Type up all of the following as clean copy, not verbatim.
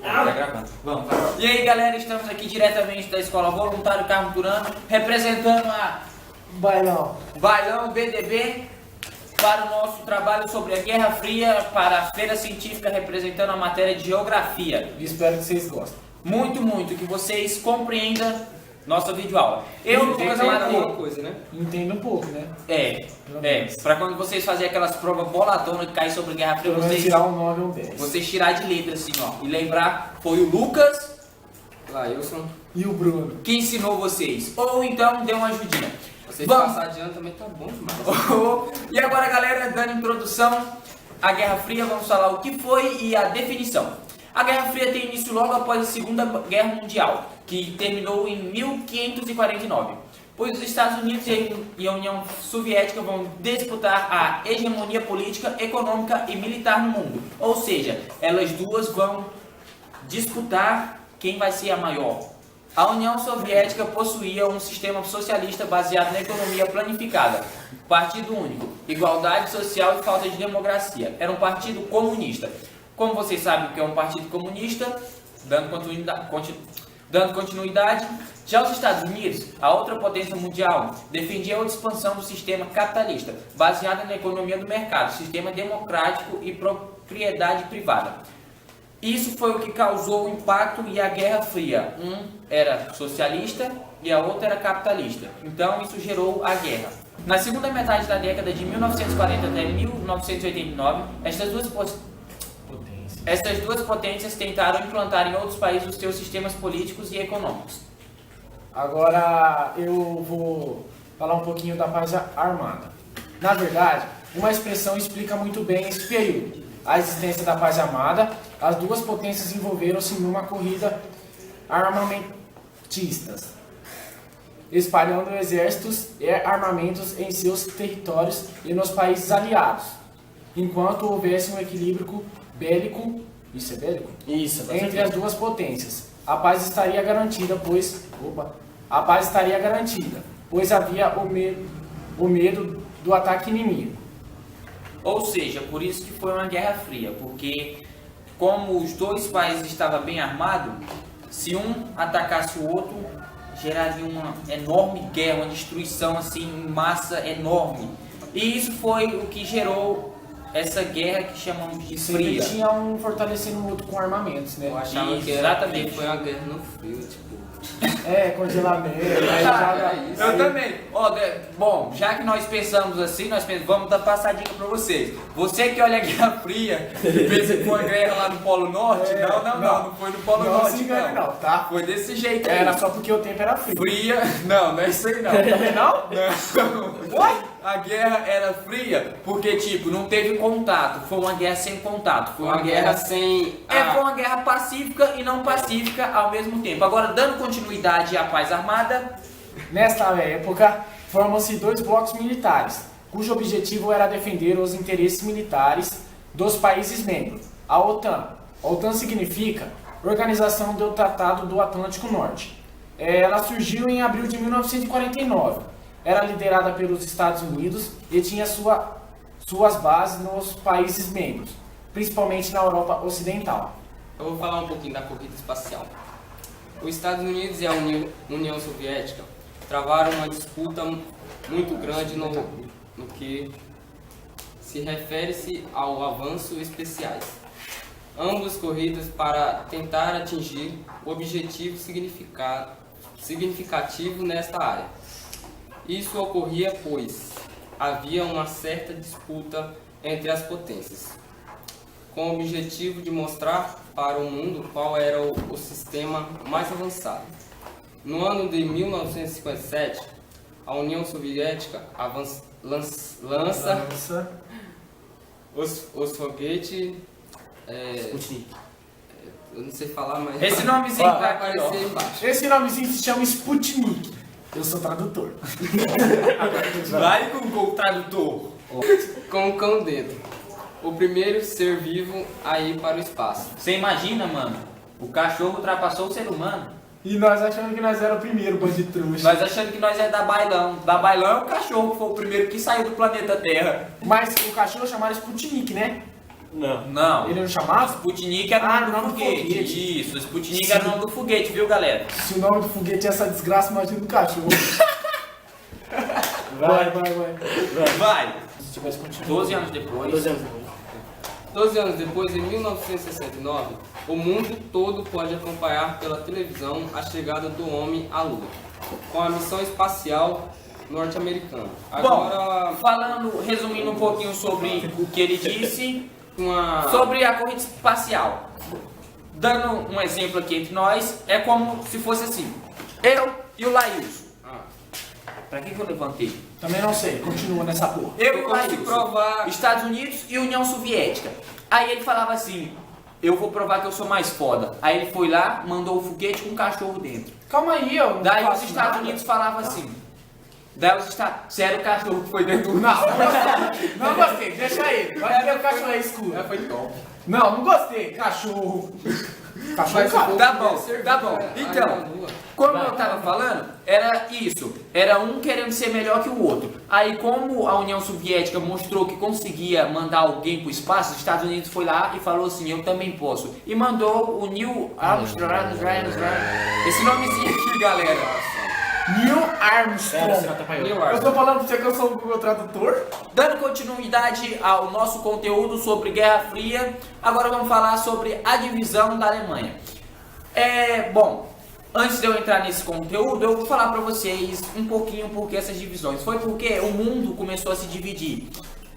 Tá gravando. Vamos, vai. E aí, galera, estamos aqui diretamente da Escola Voluntário Carmo Turano, representando a Bailão BDB para o nosso trabalho sobre a Guerra Fria, para a Feira Científica, representando a matéria de Geografia. Espero que vocês gostem. Muito, que vocês compreendam nossa videoaula. Eu não vou fazer alguma coisa, né? Entendo um pouco, né? Pra quando vocês fazerem aquelas provas bolatonas que caem sobre Guerra Fria, Pelo menos vocês tirar um 9 ou um 10. vocês tirar de letra assim, ó. E lembrar, foi o Lucas Lailson. E o Bruno? que ensinou vocês. Ou então deu uma ajudinha. Vocês Vamos. passar de ano também tá bom demais. E agora, galera, dando introdução à Guerra Fria, vamos falar o que foi e a definição. A Guerra Fria tem início logo após a Segunda Guerra Mundial, que terminou em 1549, pois os Estados Unidos e a União Soviética vão disputar a hegemonia política, econômica e militar no mundo. Ou seja, elas duas vão disputar quem vai ser a maior. A União Soviética possuía um sistema socialista baseado na economia planificada, partido único, igualdade social e falta de democracia. Era um partido comunista. Como vocês sabem o que é um partido comunista, dando continuidade, já os Estados Unidos, a outra potência mundial, defendia a expansão do sistema capitalista, baseado na economia do mercado, sistema democrático e propriedade privada. Isso foi o que causou o impacto e a Guerra Fria. Um era socialista e a outra era capitalista. Então isso gerou a guerra. Na segunda metade da década de 1940 até 1989, essas duas potências tentaram implantar em outros países os seus sistemas políticos e econômicos. Agora eu vou falar um pouquinho da paz armada. Na verdade, uma expressão explica muito bem esse período. A existência da paz armada, as duas potências envolveram-se numa corrida armamentistas, espalhando exércitos e armamentos em seus territórios e nos países aliados, enquanto houvesse um equilíbrio bélico, isso é bélico? Isso, entre as duas potências. A paz estaria garantida, pois havia o medo do ataque inimigo. Ou seja, por isso que foi uma Guerra Fria, porque como os dois países estavam bem armados, se um atacasse o outro, geraria uma enorme guerra, uma destruição assim em massa enorme. E isso foi o que gerou essa guerra que chamamos de Sempre fria. tinha um fortalecendo o outro com armamentos, né? Eu achava Isso, que era exatamente. que foi uma guerra no frio, tipo. Congelamento, aí joga isso. Eu também. Bom, já que nós pensamos assim, vamos passar a dica pra vocês. Você que olha a Guerra Fria e pensa que foi uma guerra lá no Polo Norte, não foi no Polo Não Norte, se engane não, tá? Foi desse jeito aí. Era só porque o tempo era frio. Fria, não é isso aí não. Também não? Não. A guerra era fria porque, tipo, não teve contato. Foi uma guerra sem contato. Foi uma guerra sem. Foi uma guerra pacífica e não pacífica ao mesmo tempo. Agora, dando continuidade à paz armada. Nesta época, formam-se dois blocos militares, cujo objetivo era defender os interesses militares dos países membros. A OTAN. A OTAN significa Organização do Tratado do Atlântico Norte. Ela surgiu em abril de 1949. Era liderada pelos Estados Unidos e tinha suas bases nos países membros, principalmente na Europa Ocidental. Eu vou falar um pouquinho da corrida espacial. Os Estados Unidos e a União Soviética travaram uma disputa muito grande no que se refere-se ao avanço especiais. Ambas corridas para tentar atingir o objetivo significativo nesta área. Isso ocorria pois havia uma certa disputa entre as potências, com o objetivo de mostrar para o mundo qual era o sistema mais avançado. No ano de 1957, a União Soviética lança os foguetes. Sputnik. Eu não sei falar, mas Esse nomezinho vai vai aqui, ó. aparecer embaixo. Esse nomezinho se chama Sputnik. Eu sou tradutor. Vai com o tradutor. Com o cão dedo. O primeiro ser vivo a ir para o espaço. Você imagina, mano? O cachorro ultrapassou o ser humano. E nós achando que nós era o primeiro bando de trouxa. Nós achando que nós é da Bailão. Da Bailão é o cachorro que foi o primeiro que saiu do planeta Terra. Mas o cachorro chamaram Sputnik, né? Não. Não. Ele não chamava? Sputnik era o nome do nome do foguete. foguete. Isso, Sputnik era o nome do foguete, viu, galera? Se o nome do foguete é essa desgraça, imagina do cachorro. Vai. Vai. Se tivesse continuado. 12 anos depois. 12 anos depois. 12 anos depois, em 1969, o mundo todo pode acompanhar pela televisão a chegada do homem à Lua, com a missão espacial norte-americana. Agora, Falando, resumindo um pouquinho sobre o que ele disse, uma... sobre a corrida espacial. Dando um exemplo aqui entre nós, é como se fosse assim: eu e o Laílson. Pra que eu levantei? Também não sei, continua nessa porra. Eu e Eu o consigo Laílson, provar- Estados Unidos e União Soviética. Aí ele falava assim: eu vou provar que eu sou mais foda. Aí ele foi lá, mandou o foguete com um cachorro dentro. Calma aí, eu não Daí os faço Estados nada. Unidos falavam assim. Daí os Estados... Sério, o cachorro que foi dentro do... Não gostei, deixa ele. Vai ver o cachorro é escuro. foi top. Não gostei. Cachorro. Cachorro, Mas cara. Tá bom, tá bom. Então, como eu tava falando, era isso. Era um querendo ser melhor que o outro. Aí, como a União Soviética mostrou que conseguia mandar alguém pro espaço, os Estados Unidos foi lá e falou assim: eu também posso. E mandou o Neil Armstrong. Esse nomezinho aqui, galera. Neil Pera, Armstrong. você tá pagando. Neil Eu tô falando pra você que eu sou o Google Tradutor. Dando continuidade ao nosso conteúdo sobre Guerra Fria, agora vamos falar sobre a divisão da Alemanha. Bom, antes de eu entrar nesse conteúdo, eu vou falar para vocês um pouquinho por que essas divisões. Foi porque o mundo começou a se dividir.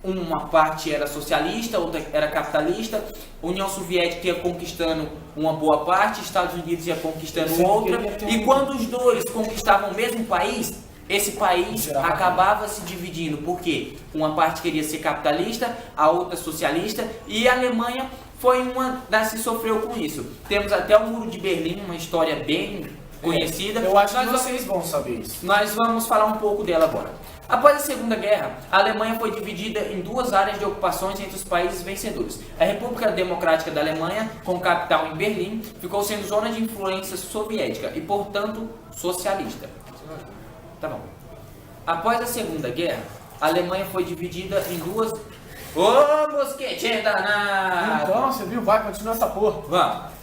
Uma parte era socialista, outra era capitalista. União Soviética ia conquistando uma boa parte, Estados Unidos ia conquistando Sempre outra. queria ter E quando os dois conquistavam o mesmo país, esse país Gerava acabava se dividindo. Porque uma parte queria ser capitalista, a outra socialista. E a Alemanha foi uma das que sofreu com isso. Temos até o Muro de Berlim, uma história bem conhecida. Eu acho que Nós vamos- vocês vão saber isso. nós vamos falar um pouco dela agora. Após a Segunda Guerra, a Alemanha foi dividida em duas áreas de ocupações entre os países vencedores. A República Democrática da Alemanha, com capital em Berlim, ficou sendo zona de influência soviética e, portanto, socialista. Tá bom. Após a Segunda Guerra, a Alemanha foi dividida em duas... Ô, mosquete danado! Então, você viu? Vai, continua essa porra. Vamos.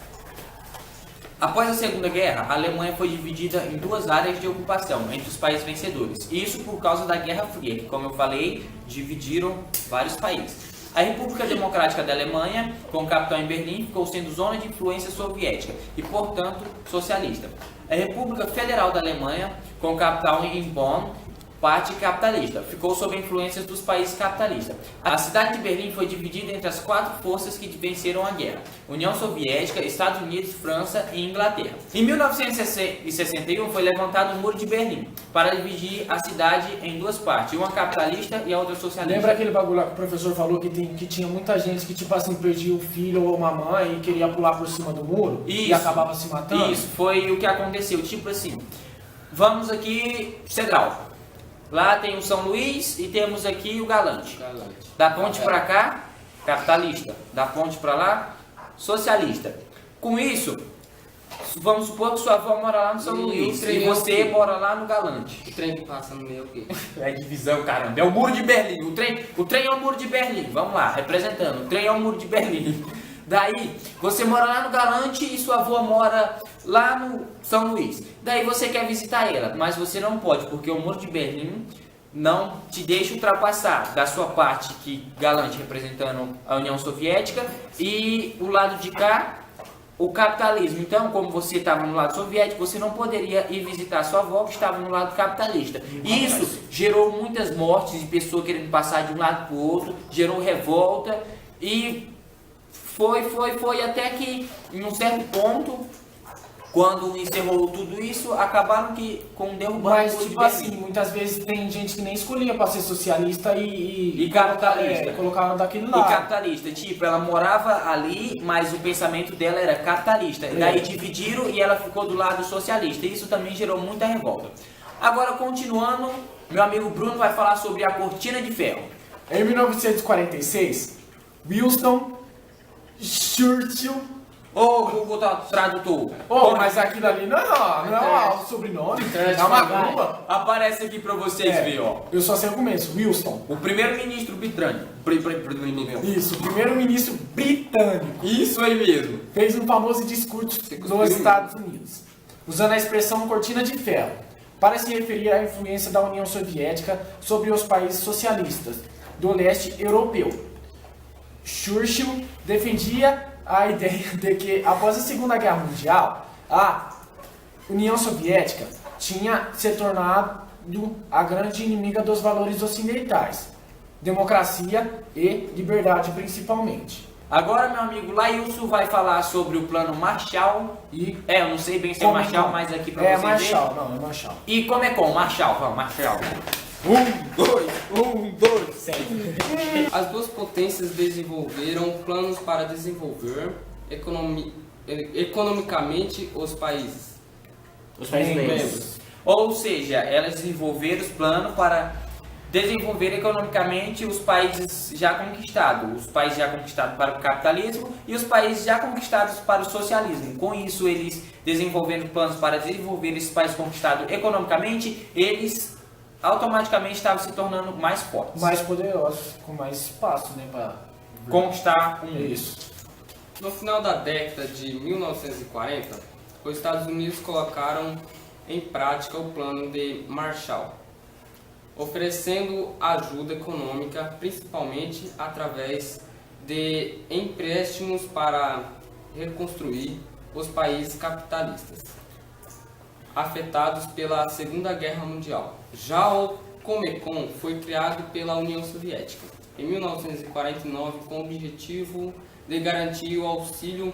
Após a Segunda Guerra, a Alemanha foi dividida em duas áreas de ocupação entre os países vencedores. Isso por causa da Guerra Fria, que, como eu falei, dividiram vários países. A República Democrática da Alemanha, com capital em Berlim, ficou sendo zona de influência soviética e, portanto, socialista. A República Federal da Alemanha, com capital em Bonn, parte capitalista, ficou sob a influência dos países capitalistas. A cidade de Berlim foi dividida entre as quatro forças que venceram a guerra: União Soviética, Estados Unidos, França e Inglaterra. Em 1961 foi levantado o Muro de Berlim para dividir a cidade em duas partes, uma capitalista e a outra socialista. Lembra aquele bagulho lá que o professor falou que tinha muita gente que, tipo assim, perdia o filho ou uma mãe e queria pular por cima do muro e Isso. acabava se matando? Isso foi o que aconteceu. Tipo assim, vamos aqui, Cedral. Lá tem o São Luís e temos aqui o Galante. Da ponte pra cá, capitalista. Da ponte pra lá, socialista. Com isso, vamos supor que sua avó mora lá no São E Luís o trem e é o você quê? mora lá no Galante. O trem que passa no meio aqui. É divisão, caramba. É o Muro de Berlim. O trem é o Muro de Berlim. Vamos lá, representando. O trem é o Muro de Berlim. Daí, você mora lá no Galante e sua avó mora lá no São Luís. Daí você quer visitar ela, mas você não pode, porque o Muro de Berlim não te deixa ultrapassar da sua parte, que Galante representando a União Soviética, e o lado de cá, o capitalismo. Então, como você estava no lado soviético, você não poderia ir visitar sua avó, que estava no lado capitalista. E isso gerou muitas mortes de pessoas querendo passar de um lado para o outro, gerou revolta e foi até que, em um certo ponto, quando encerrou tudo isso, acabaram com derrubando o Mas, Muro de tipo Berlim. assim, muitas vezes tem gente que nem escolhia pra ser socialista e capitalista. Colocaram daquele E lado. capitalista, tipo, ela morava ali, mas o pensamento dela era capitalista. Daí dividiram e ela ficou do lado socialista. Isso também gerou muita revolta. Agora, continuando, meu amigo Bruno vai falar sobre a Cortina de Ferro. Em 1946, Winston Churchill Ô, Google Tradutor. Ô, mas aquilo ali não é o sobrenome, é uma grupa. Aparece aqui pra vocês verem, ó. Eu só sei o começo, Wilson. O primeiro-ministro britânico. Isso, o primeiro-ministro britânico Isso aí mesmo. fez um famoso discurso nos Estados Unidos, usando a expressão cortina de ferro, para se referir à influência da União Soviética sobre os países socialistas do leste europeu. Churchill defendia a ideia de que, após a Segunda Guerra Mundial, a União Soviética tinha se tornado a grande inimiga dos valores ocidentais, democracia e liberdade principalmente. Agora, meu amigo Lailson vai falar sobre o plano Marshall. Eu não sei bem se é Marshall, mas aqui pra você Marshall, ver. não, é Marshall. E como é com Marshall? Vamos, Marshall. 1, 2, 7. As duas potências desenvolveram planos para desenvolver economicamente os países. Os países membros. Ou seja, elas desenvolveram os planos para desenvolver economicamente os países já conquistados. Os países já conquistados para o capitalismo e os países já conquistados para o socialismo. Com isso, eles desenvolvendo planos para desenvolver esses países conquistados economicamente, eles automaticamente estavam se tornando mais fortes. Mais poderosos, com mais espaço, né, para conquistar um isso. No final da década de 1940, os Estados Unidos colocaram em prática o plano de Marshall, oferecendo ajuda econômica, principalmente através de empréstimos para reconstruir os países capitalistas afetados pela Segunda Guerra Mundial. Já o Comecon foi criado pela União Soviética em 1949 com o objetivo de garantir o auxílio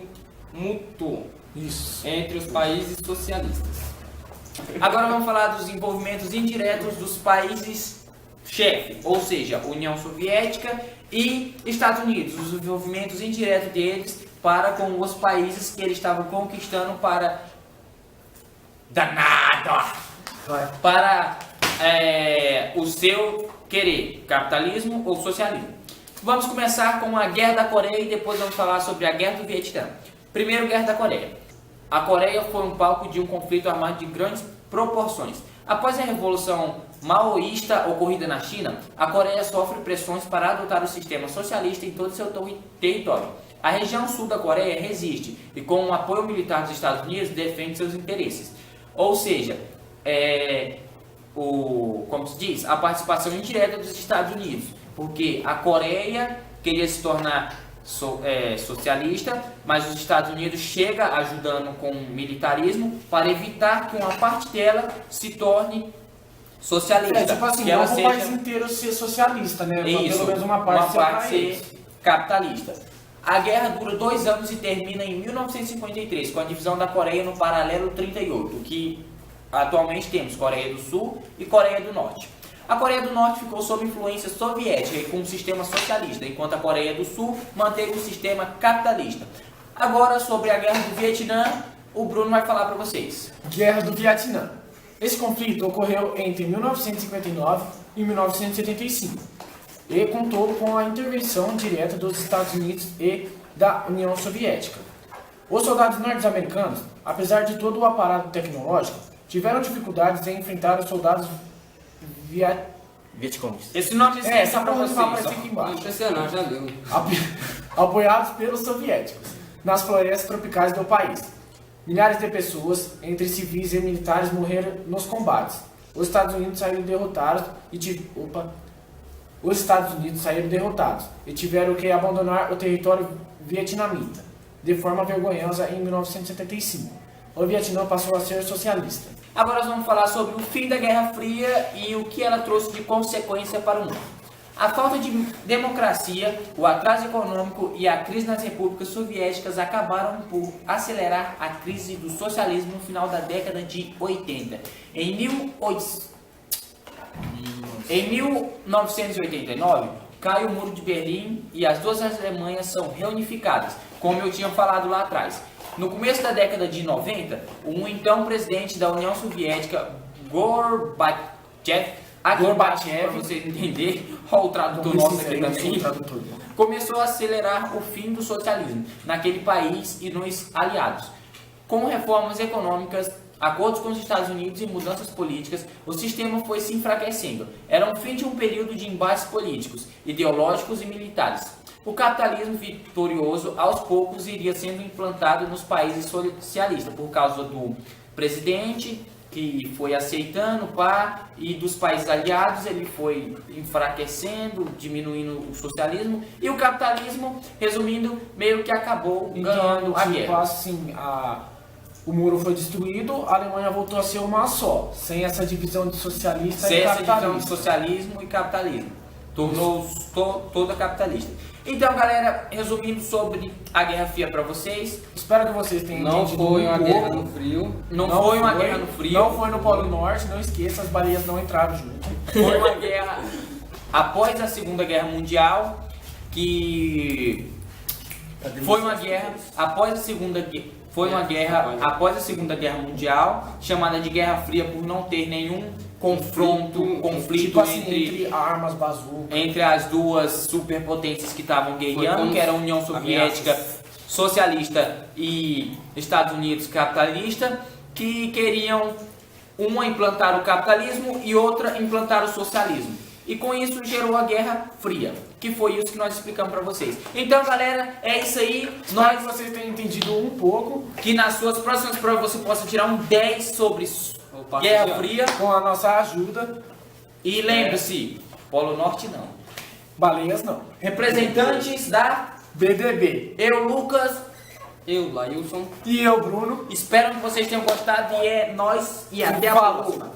mútuo entre os países socialistas. Agora vamos falar dos envolvimentos indiretos dos países chefe, ou seja, União Soviética e Estados Unidos, os envolvimentos indiretos deles para com os países que eles estavam conquistando para o seu querer, capitalismo ou socialismo. Vamos começar com a Guerra da Coreia e depois vamos falar sobre a Guerra do Vietnã. Primeiro, Guerra da Coreia. A Coreia foi um palco de um conflito armado de grandes proporções. Após a Revolução Maoísta ocorrida na China, a Coreia sofre pressões para adotar o sistema socialista em todo o seu território. A região sul da Coreia resiste e, com o apoio militar dos Estados Unidos, defende seus interesses. Ou seja, como se diz, a participação indireta dos Estados Unidos, porque a Coreia queria se tornar socialista, mas os Estados Unidos chega ajudando com militarismo para evitar que uma parte dela se torne socialista. Tipo assim, que ela não o seja país inteiro ser socialista, né? isso, Pelo menos uma parte ser capitalista. A guerra dura 2 anos e termina em 1953, com a divisão da Coreia no paralelo 38, que atualmente temos Coreia do Sul e Coreia do Norte. A Coreia do Norte ficou sob influência soviética e com um sistema socialista, enquanto a Coreia do Sul manteve um sistema capitalista. Agora, sobre a Guerra do Vietnã, o Bruno vai falar para vocês. Guerra do Vietnã. Esse conflito ocorreu entre 1959 e 1975 e contou com a intervenção direta dos Estados Unidos e da União Soviética. Os soldados norte-americanos, apesar de todo o aparato tecnológico, tiveram dificuldades em enfrentar os soldados Vietcongs. Esse nome essa porra vai aparecer aqui embaixo. Impressionante, já leu. Apoiados pelos soviéticos, nas florestas tropicais do país. Milhares de pessoas, entre civis e militares, morreram nos combates. Os Estados Unidos saíram derrotados e tiveram que abandonar o território vietnamita, de forma vergonhosa, em 1975. O Vietnã passou a ser socialista. Agora nós vamos falar sobre o fim da Guerra Fria e o que ela trouxe de consequência para o mundo. A falta de democracia, o atraso econômico e a crise nas repúblicas soviéticas acabaram por acelerar a crise do socialismo no final da década de 80. Em 1989, cai o Muro de Berlim e as duas Alemanhas são reunificadas, como eu tinha falado lá atrás. No começo da década de 90, o então presidente da União Soviética, Gorbachev, para vocês entenderem, olha o tradutor nosso aqui também, começou a acelerar o fim do socialismo naquele país e nos aliados. Com reformas econômicas, acordos com os Estados Unidos e mudanças políticas, o sistema foi se enfraquecendo. Era o fim de um período de embates políticos, ideológicos e militares. O capitalismo vitorioso, aos poucos, iria sendo implantado nos países socialistas, por causa do presidente, que foi aceitando, e dos países aliados ele foi enfraquecendo, diminuindo o socialismo, e o capitalismo, resumindo, meio que acabou ganhando a guerra. Assim, o muro foi destruído, a Alemanha voltou a ser uma só, sem essa divisão de socialista sem e essa capitalismo. divisão de socialismo e capitalismo. Tornou-se toda capitalista. Então, galera, resumindo sobre a Guerra Fria para vocês. Espero que vocês tenham Não entendido foi um uma pouco. guerra no frio. Não foi uma guerra no frio. Não foi no Polo Norte, não esqueça, as baleias não entraram junto. Foi uma guerra após a Segunda Guerra Mundial, que foi uma guerra após a Segunda Guerra Mundial, chamada de Guerra Fria por não ter nenhum conflito Tipo assim, entre armas, bazuca. entre as duas superpotências que estavam guerreando, como que era a União Soviética ameaças. socialista e Estados Unidos capitalista, que queriam uma implantar o capitalismo e outra implantar o socialismo. E com isso gerou a Guerra Fria, que foi isso que nós explicamos para vocês. Então, galera, é isso aí. Espero que vocês tenham entendido um pouco Que nas suas próximas provas você possa tirar um 10 sobre Opa, Guerra já. Fria. com a nossa ajuda. E lembre-se, Polo Norte não. Baleias não. Representantes da BDB. Eu, Lucas, Eu, Lailson. E eu, Bruno. espero que vocês tenham gostado e é nóis e até a Falou. próxima.